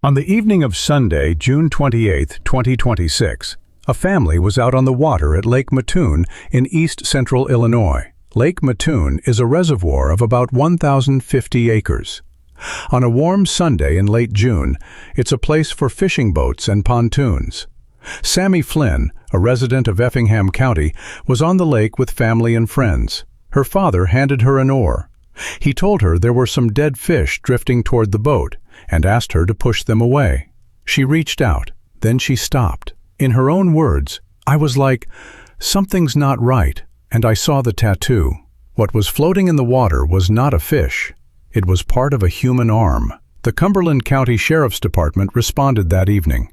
On the evening of Sunday, June 28, 2026, a family was out on the water at Lake Mattoon in east-central Illinois. Lake Mattoon is a reservoir of about 1,050 acres. On a warm Sunday in late June, it's a place for fishing boats and pontoons. Sammy Flynn, a resident of Effingham County, was on the lake with family and friends. Her father handed her an oar. He told her there were some dead fish drifting toward the boat and asked her to push them away. She reached out, then she stopped. In her own words, "I was like, something's not right, and I saw the tattoo." What was floating in the water was not a fish. It was part of a human arm. The Cumberland County Sheriff's Department responded that evening.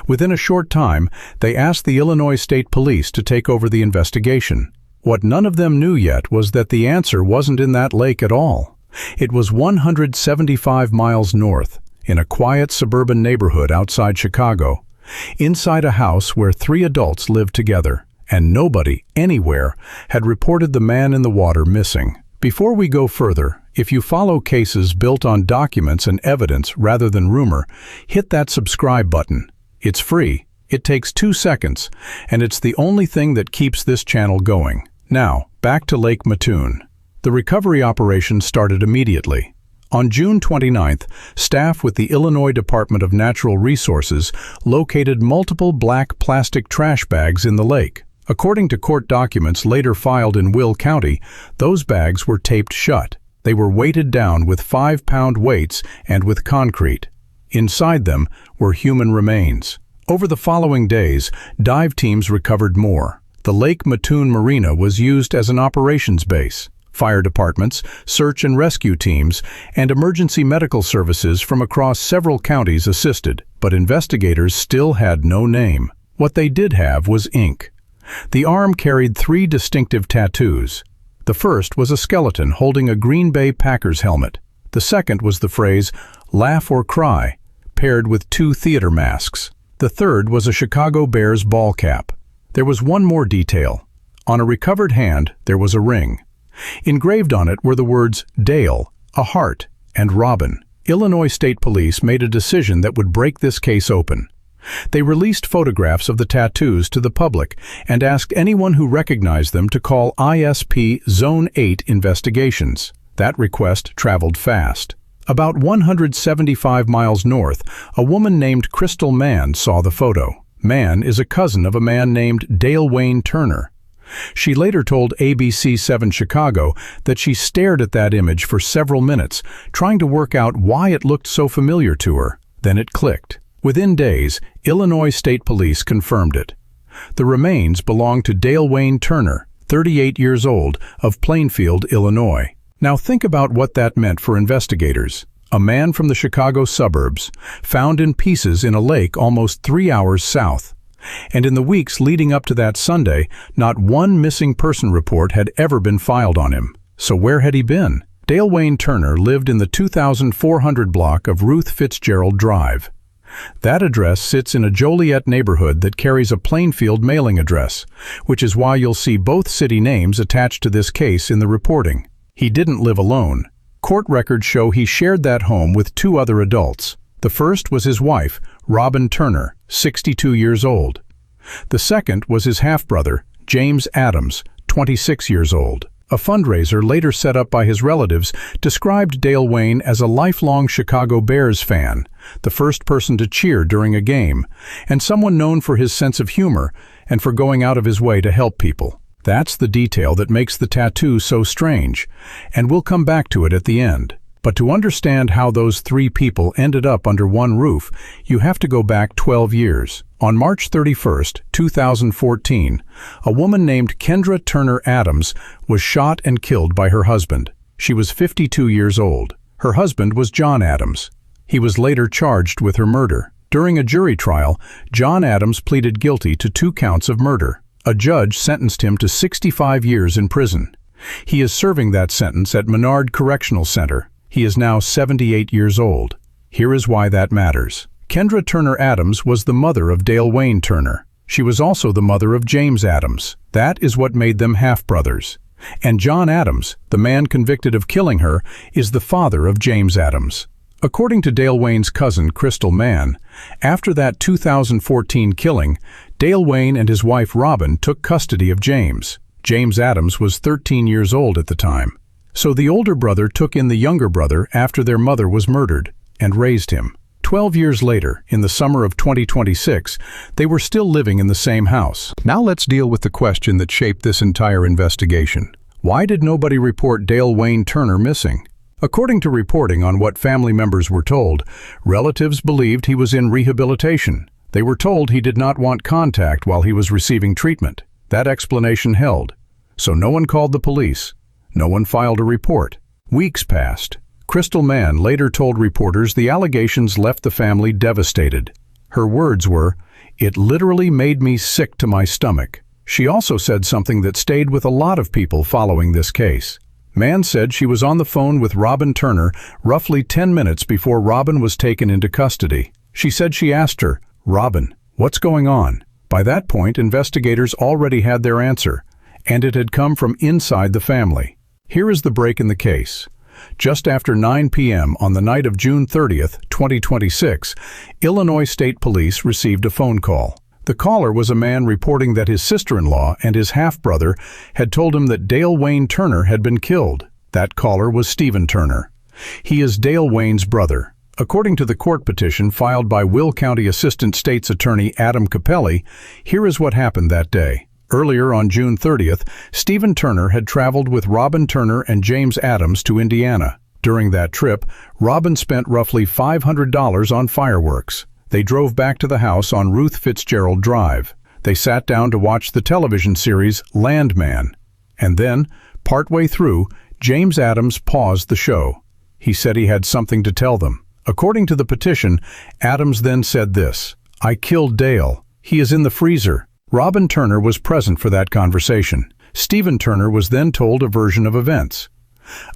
Within a short time, they asked the Illinois State Police to take over the investigation. What none of them knew yet was that the answer wasn't in that lake at all. It was 175 miles north, in a quiet suburban neighborhood outside Chicago, inside a house where 3 adults lived together, and nobody, anywhere, had reported the man in the water missing. Before we go further, if you follow cases built on documents and evidence rather than rumor, hit that subscribe button. It's free, it takes 2 seconds, and it's the only thing that keeps this channel going. Now, back to Lake Mattoon. The recovery operation started immediately. On June 29th, staff with the Illinois Department of Natural Resources located multiple black plastic trash bags in the lake. According to court documents later filed in Will County, those bags were taped shut. They were weighted down with 5-pound weights and with concrete. Inside them were human remains. Over the following days, dive teams recovered more. The Lake Mattoon Marina was used as an operations base. Fire departments, search and rescue teams, and emergency medical services from across several counties assisted, but investigators still had no name. What they did have was ink. The arm carried 3 distinctive tattoos. The first was a skeleton holding a Green Bay Packers helmet. The second was the phrase, "Laugh or Cry," paired with 2 theater masks. The third was a Chicago Bears ball cap. There was one more detail. On a recovered hand, there was a ring. Engraved on it were the words Dale, a heart, and Robin. Illinois State Police made a decision that would break this case open. They released photographs of the tattoos to the public and asked anyone who recognized them to call ISP Zone 8 Investigations. That request traveled fast. About 175 miles north, a woman named Crystal Mann saw the photo. Mann is a cousin of a man named Dalewayne Turner. She later told ABC7 Chicago that she stared at that image for several minutes, trying to work out why it looked so familiar to her. Then it clicked. Within days, Illinois State Police confirmed it. The remains belonged to Dalewayne Turner, 38 years old, of Plainfield, Illinois. Now think about what that meant for investigators. A man from the Chicago suburbs, found in pieces in a lake almost 3 hours south. And in the weeks leading up to that Sunday, not one missing person report had ever been filed on him. So where had he been? Dalewayne Turner lived in the 2400 block of Ruth Fitzgerald Drive. That address sits in a Joliet neighborhood that carries a Plainfield mailing address, which is why you'll see both city names attached to this case in the reporting. He didn't live alone. Court records show he shared that home with 2 other adults. The first was his wife, Robin Turner, 62 years old. The second was his half-brother, James Adams, 26 years old. A fundraiser later set up by his relatives described Dalewayne as a lifelong Chicago Bears fan, the first person to cheer during a game, and someone known for his sense of humor and for going out of his way to help people. That's the detail that makes the tattoo so strange, and we'll come back to it at the end. But to understand how those 3 people ended up under one roof, you have to go back 12 years. On March 31st, 2014, a woman named Kendra Turner Adams was shot and killed by her husband. She was 52 years old. Her husband was John Adams. He was later charged with her murder. During a jury trial, John Adams pleaded guilty to 2 counts of murder. A judge sentenced him to 65 years in prison. He is serving that sentence at Menard Correctional Center. He is now 78 years old. Here is why that matters. Kendra Turner Adams was the mother of Dalewayne Turner. She was also the mother of James Adams. That is what made them half-brothers. And John Adams, the man convicted of killing her, is the father of James Adams. According to Dalewayne's cousin, Crystal Mann, after that 2014 killing, Dalewayne and his wife Robin took custody of James. James Adams was 13 years old at the time. So the older brother took in the younger brother after their mother was murdered and raised him. 12 years later, in the summer of 2026, they were still living in the same house. Now let's deal with the question that shaped this entire investigation. Why did nobody report Dalewayne Turner missing? According to reporting on what family members were told, relatives believed he was in rehabilitation. They were told he did not want contact while he was receiving treatment. That explanation held. So no one called the police. No one filed a report. Weeks passed. Crystal Mann later told reporters the allegations left the family devastated. Her words were, "It literally made me sick to my stomach." She also said something that stayed with a lot of people following this case. Mann said she was on the phone with Robin Turner roughly 10 minutes before Robin was taken into custody. She said she asked her, "Robin, what's going on?" By that point, investigators already had their answer, and it had come from inside the family. Here is the break in the case. Just after 9 p.m. on the night of June 30th, 2026, Illinois State Police received a phone call. The caller was a man reporting that his sister-in-law and his half-brother had told him that Dalewayne Turner had been killed. That caller was Stephen Turner. He is Dalewayne's brother. According to the court petition filed by Will County Assistant State's Attorney Adam Capelli, here is what happened that day. Earlier on June 30th, Stephen Turner had traveled with Robin Turner and James Adams to Indiana. During that trip, Robin spent roughly $500 on fireworks. They drove back to the house on Ruth Fitzgerald Drive. They sat down to watch the television series Landman. And then, partway through, James Adams paused the show. He said he had something to tell them. According to the petition, Adams then said this, "I killed Dale. He is in the freezer." Robin Turner was present for that conversation. Stephen Turner was then told a version of events.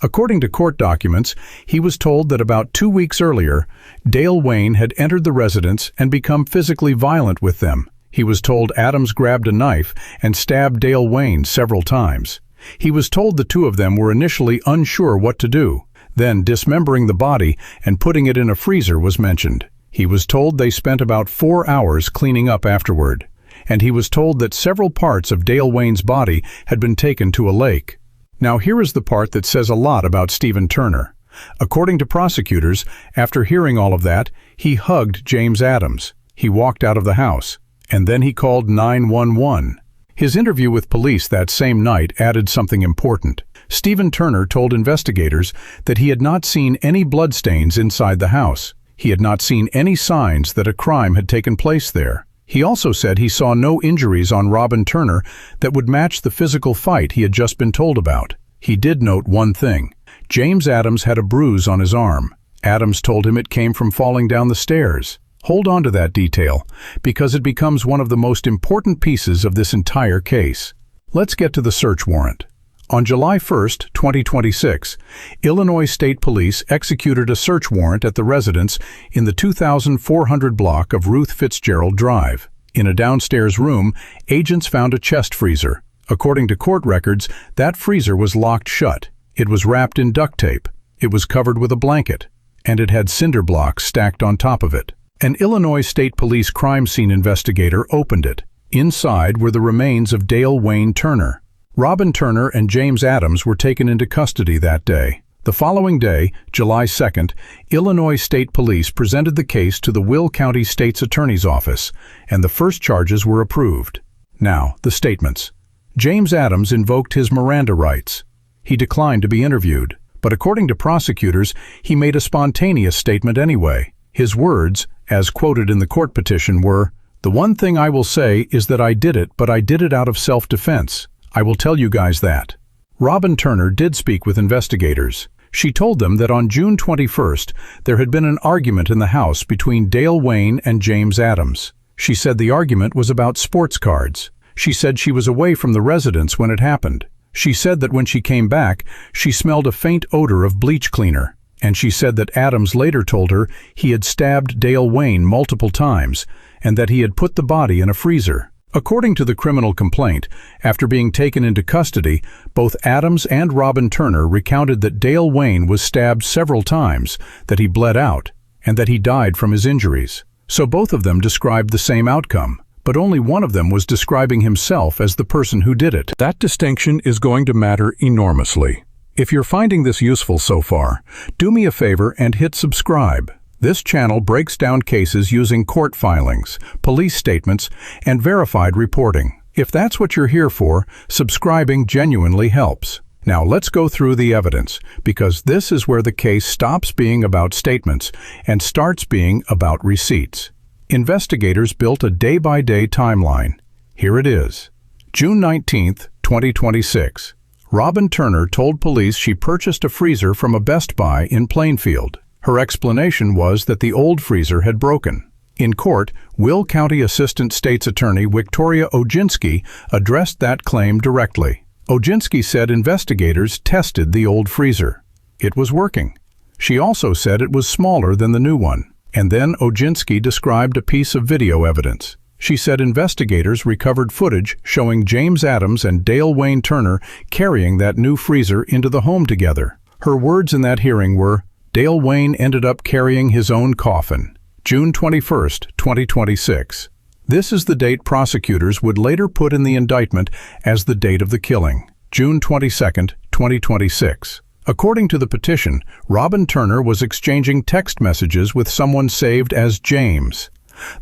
According to court documents, he was told that about 2 weeks earlier, Dalewayne had entered the residence and become physically violent with them. He was told Adams grabbed a knife and stabbed Dalewayne several times. He was told the two of them were initially unsure what to do. Then dismembering the body and putting it in a freezer was mentioned. He was told they spent about 4 hours cleaning up afterward. And he was told that several parts of Dalewayne's body had been taken to a lake. Now here is the part that says a lot about Stephen Turner. According to prosecutors, after hearing all of that, he hugged James Adams. He walked out of the house, and then he called 911. His interview with police that same night added something important. Stephen Turner told investigators that he had not seen any bloodstains inside the house. He had not seen any signs that a crime had taken place there. He also said he saw no injuries on Robin Turner that would match the physical fight he had just been told about. He did note one thing. James Adams had a bruise on his arm. Adams told him it came from falling down the stairs. Hold on to that detail, because it becomes one of the most important pieces of this entire case. Let's get to the search warrant. On July 1st, 2026, Illinois State Police executed a search warrant at the residence in the 2400 block of Ruth Fitzgerald Drive. In a downstairs room, agents found a chest freezer. According to court records, that freezer was locked shut. It was wrapped in duct tape. It was covered with a blanket, and it had cinder blocks stacked on top of it. An Illinois State Police crime scene investigator opened it. Inside were the remains of Dalewayne Turner. Robin Turner and James Adams were taken into custody that day. The following day, July 2nd, Illinois State Police presented the case to the Will County State's Attorney's Office, and the first charges were approved. Now, the statements. James Adams invoked his Miranda rights. He declined to be interviewed, but according to prosecutors, he made a spontaneous statement anyway. His words, as quoted in the court petition, were, "The one thing I will say is that I did it, but I did it out of self-defense. I will tell you guys that." Robin Turner did speak with investigators. She told them that on June 21st, there had been an argument in the house between Dalewayne and James Adams. She said the argument was about sports cards. She said she was away from the residence when it happened. She said that when she came back, she smelled a faint odor of bleach cleaner. And she said that Adams later told her he had stabbed Dalewayne multiple times and that he had put the body in a freezer. According to the criminal complaint, after being taken into custody, both Adams and Robin Turner recounted that Dalewayne was stabbed several times, that he bled out, and that he died from his injuries. So both of them described the same outcome, but only one of them was describing himself as the person who did it. That distinction is going to matter enormously. If you're finding this useful so far, do me a favor and hit subscribe. This channel breaks down cases using court filings, police statements, and verified reporting. If that's what you're here for, subscribing genuinely helps. Now let's go through the evidence, because this is where the case stops being about statements and starts being about receipts. Investigators built a day-by-day timeline. Here it is. June 19, 2026. Robin Turner told police she purchased a freezer from a Best Buy in Plainfield. Her explanation was that the old freezer had broken. In court, Will County Assistant State's Attorney Victoria Oginski addressed that claim directly. Oginski said investigators tested the old freezer. It was working. She also said it was smaller than the new one. And then Oginski described a piece of video evidence. She said investigators recovered footage showing James Adams and Dalewayne Turner carrying that new freezer into the home together. Her words in that hearing were, Dalewayne ended up carrying his own coffin. June 21, 2026. This is the date prosecutors would later put in the indictment as the date of the killing, June 22, 2026. According to the petition, Robin Turner was exchanging text messages with someone saved as James.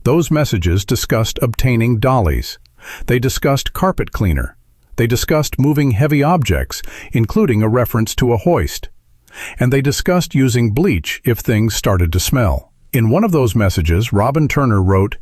Those messages discussed obtaining dollies. They discussed carpet cleaner. They discussed moving heavy objects, including a reference to a hoist. And they discussed using bleach if things started to smell. In one of those messages, Robin Turner wrote,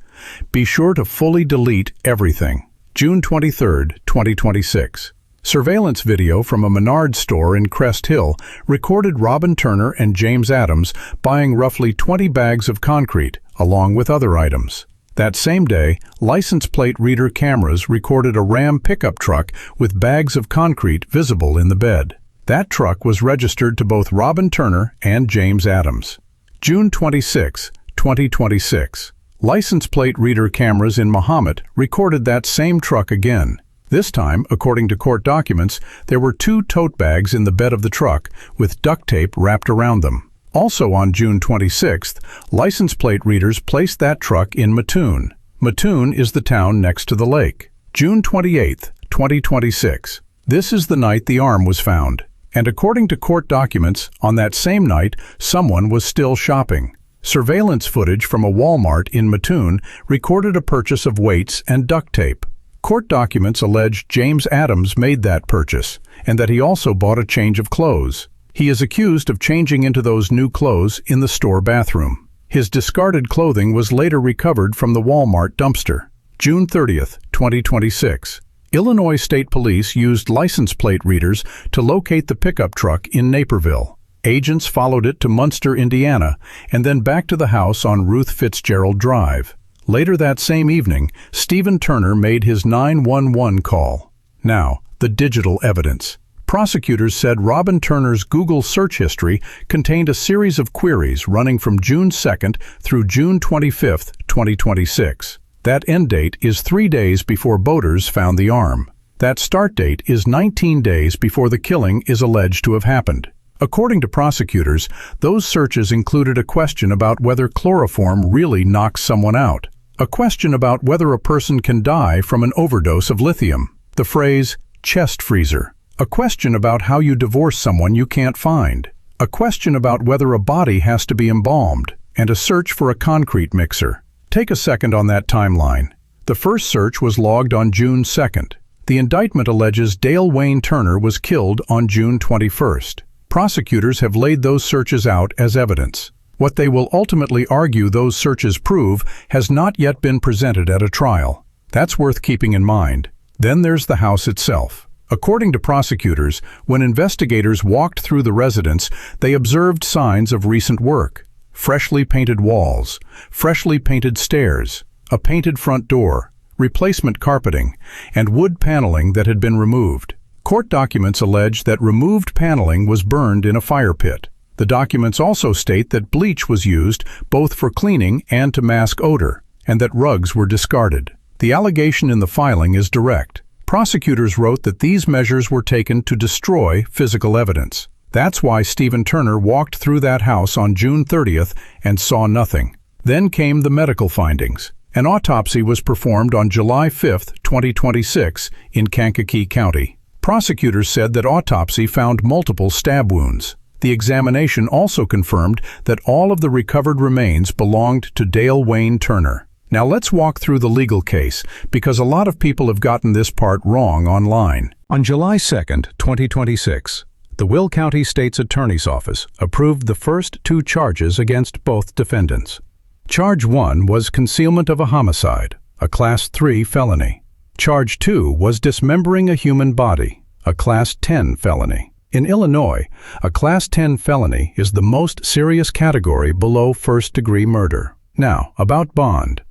"Be sure to fully delete everything." June 23, 2026. Surveillance video from a Menards store in Crest Hill recorded Robin Turner and James Adams buying roughly 20 bags of concrete, along with other items. That same day, license plate reader cameras recorded a Ram pickup truck with bags of concrete visible in the bed. That truck was registered to both Robin Turner and James Adams. June 26, 2026. License plate reader cameras in Mahomet recorded that same truck again. This time, according to court documents, there were 2 tote bags in the bed of the truck with duct tape wrapped around them. Also on June 26th, license plate readers placed that truck in Mattoon. Mattoon is the town next to the lake. June 28, 2026. This is the night the arm was found. And according to court documents, on that same night, someone was still shopping. Surveillance footage from a Walmart in Mattoon recorded a purchase of weights and duct tape. Court documents allege James Adams made that purchase, and that he also bought a change of clothes. He is accused of changing into those new clothes in the store bathroom. His discarded clothing was later recovered from the Walmart dumpster. June 30, 2026. Illinois State Police used license plate readers to locate the pickup truck in Naperville. Agents followed it to Munster, Indiana, and then back to the house on Ruth Fitzgerald Drive. Later that same evening, Stephen Turner made his 911 call. Now, the digital evidence. Prosecutors said Robin Turner's Google search history contained a series of queries running from June 2 through June 25, 2026. That end date is 3 days before boaters found the arm. That start date is 19 days before the killing is alleged to have happened. According to prosecutors, those searches included a question about whether chloroform really knocks someone out, a question about whether a person can die from an overdose of lithium, the phrase chest freezer, a question about how you divorce someone you can't find, a question about whether a body has to be embalmed, and a search for a concrete mixer. Take a second on that timeline. The first search was logged on June 2nd. The indictment alleges Dalewayne Turner was killed on June 21st. Prosecutors have laid those searches out as evidence. What they will ultimately argue those searches prove has not yet been presented at a trial. That's worth keeping in mind. Then there's the house itself. According to prosecutors, when investigators walked through the residence, they observed signs of recent work. Freshly painted walls, freshly painted stairs, a painted front door, replacement carpeting, and wood paneling that had been removed. Court documents allege that removed paneling was burned in a fire pit. The documents also state that bleach was used both for cleaning and to mask odor, and that rugs were discarded. The allegation in the filing is direct. Prosecutors wrote that these measures were taken to destroy physical evidence. That's why Stephen Turner walked through that house on June 30th and saw nothing. Then came the medical findings. An autopsy was performed on July 5, 2026, in Kankakee County. Prosecutors said that autopsy found multiple stab wounds. The examination also confirmed that all of the recovered remains belonged to Dalewayne Turner. Now let's walk through the legal case, because a lot of people have gotten this part wrong online. On July 2, 2026, the Will County State's Attorney's Office approved the first 2 charges against both defendants. Charge 1 was concealment of a homicide, a Class 3 felony. Charge 2 was dismembering a human body, a Class 10 felony. In Illinois, a Class 10 felony is the most serious category below first-degree murder. Now, about bond.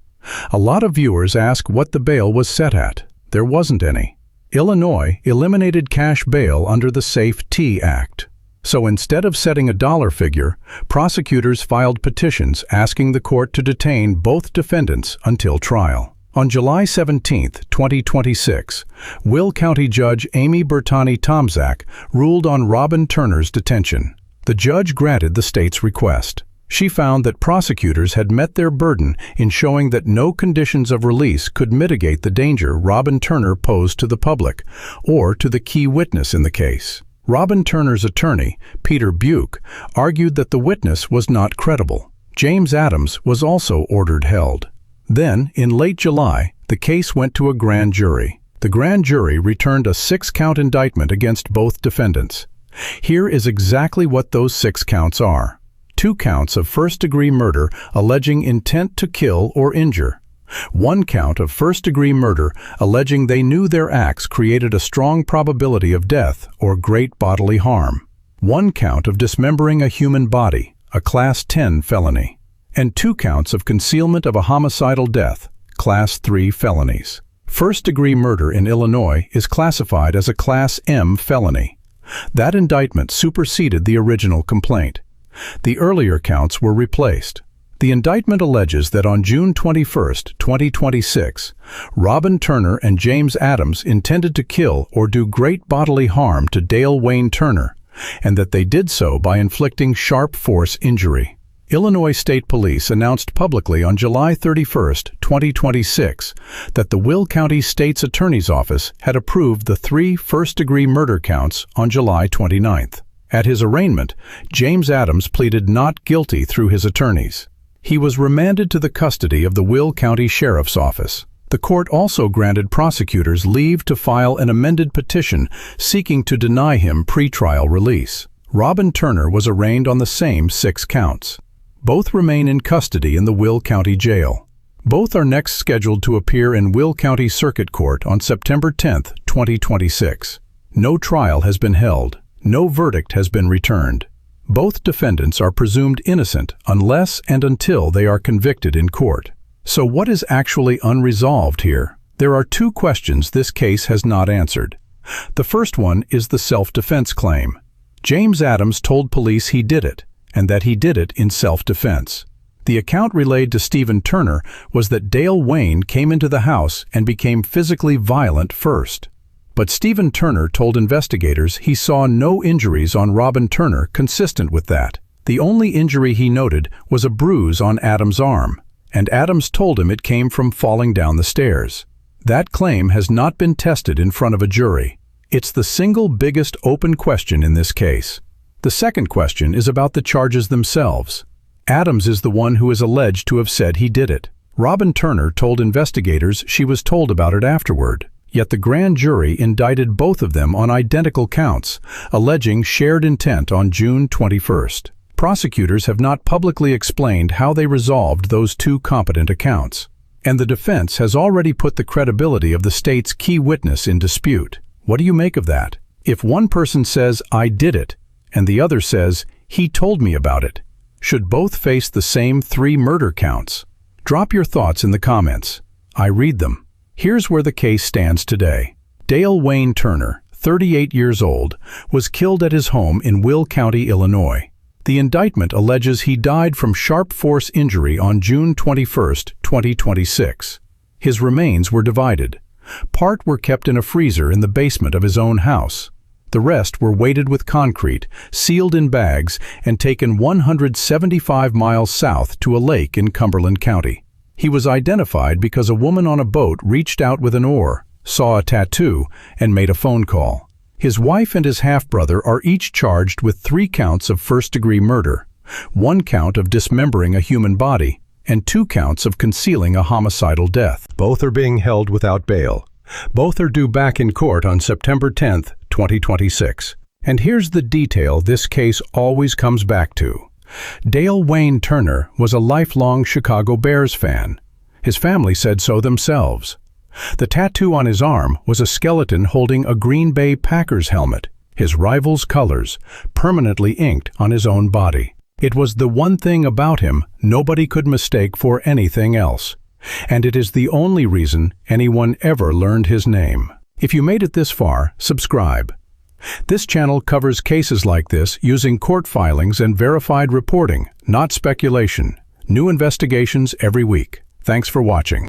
A lot of viewers ask what the bail was set at. There wasn't any. Illinois eliminated cash bail under the SAFE-T Act. So instead of setting a dollar figure, prosecutors filed petitions asking the court to detain both defendants until trial. On July 17, 2026, Will County Judge Amy Bertani-Tomczak ruled on Robin Turner's detention. The judge granted the state's request. She found that prosecutors had met their burden in showing that no conditions of release could mitigate the danger Robin Turner posed to the public or to the key witness in the case. Robin Turner's attorney, Peter Buke, argued that the witness was not credible. James Adams was also ordered held. Then, in late July, the case went to a grand jury. The grand jury returned a 6-count indictment against both defendants. Here is exactly what those 6 counts are. 2 counts of first-degree murder alleging intent to kill or injure. 1 count of first-degree murder alleging they knew their acts created a strong probability of death or great bodily harm. 1 count of dismembering a human body, a Class 10 felony. And 2 counts of concealment of a homicidal death, Class 3 felonies. First-degree murder in Illinois is classified as a Class M felony. That indictment superseded the original complaint. The earlier counts were replaced. The indictment alleges that on June 21, 2026, Robin Turner and James Adams intended to kill or do great bodily harm to Dalewayne Turner, and that they did so by inflicting sharp force injury. Illinois State Police announced publicly on July 31, 2026, that the Will County State's Attorney's Office had approved the 3 first-degree murder counts on July 29. At his arraignment, James Adams pleaded not guilty through his attorneys. He was remanded to the custody of the Will County Sheriff's Office. The court also granted prosecutors leave to file an amended petition seeking to deny him pretrial release. Robin Turner was arraigned on the same 6 counts. Both remain in custody in the Will County Jail. Both are next scheduled to appear in Will County Circuit Court on September 10, 2026. No trial has been held. No verdict has been returned. Both defendants are presumed innocent unless and until they are convicted in court. So what is actually unresolved here? There are 2 questions this case has not answered. The first one is the self-defense claim. James Adams told police he did it, and that he did it in self-defense. The account relayed to Stephen Turner was that Dalewayne came into the house and became physically violent first. But Stephen Turner told investigators he saw no injuries on Robin Turner consistent with that. The only injury he noted was a bruise on Adams' arm, and Adams told him it came from falling down the stairs. That claim has not been tested in front of a jury. It's the single biggest open question in this case. The second question is about the charges themselves. Adams is the one who is alleged to have said he did it. Robin Turner told investigators she was told about it afterward. Yet the grand jury indicted both of them on identical counts, alleging shared intent on June 21st. Prosecutors have not publicly explained how they resolved those 2 competent accounts. And the defense has already put the credibility of the state's key witness in dispute. What do you make of that? If one person says, "I did it," and the other says, "He told me about it," should both face the same 3 murder counts? Drop your thoughts in the comments. I read them. Here's where the case stands today. Dalewayne Turner, 38 years old, was killed at his home in Will County, Illinois. The indictment alleges he died from sharp force injury on June 21, 2026. His remains were divided. Part were kept in a freezer in the basement of his own house. The rest were weighted with concrete, sealed in bags, and taken 175 miles south to a lake in Cumberland County. He was identified because a woman on a boat reached out with an oar, saw a tattoo, and made a phone call. His wife and his half-brother are each charged with 3 counts of first-degree murder, 1 count of dismembering a human body, and 2 counts of concealing a homicidal death. Both are being held without bail. Both are due back in court on September 10, 2026. And here's the detail this case always comes back to. Dalewayne Turner was a lifelong Chicago Bears fan. His family said so themselves. The tattoo on his arm was a skeleton holding a Green Bay Packers helmet, his rival's colors, permanently inked on his own body. It was the one thing about him nobody could mistake for anything else. And it is the only reason anyone ever learned his name. If you made it this far, subscribe. This channel covers cases like this using court filings and verified reporting, not speculation. New investigations every week. Thanks for watching.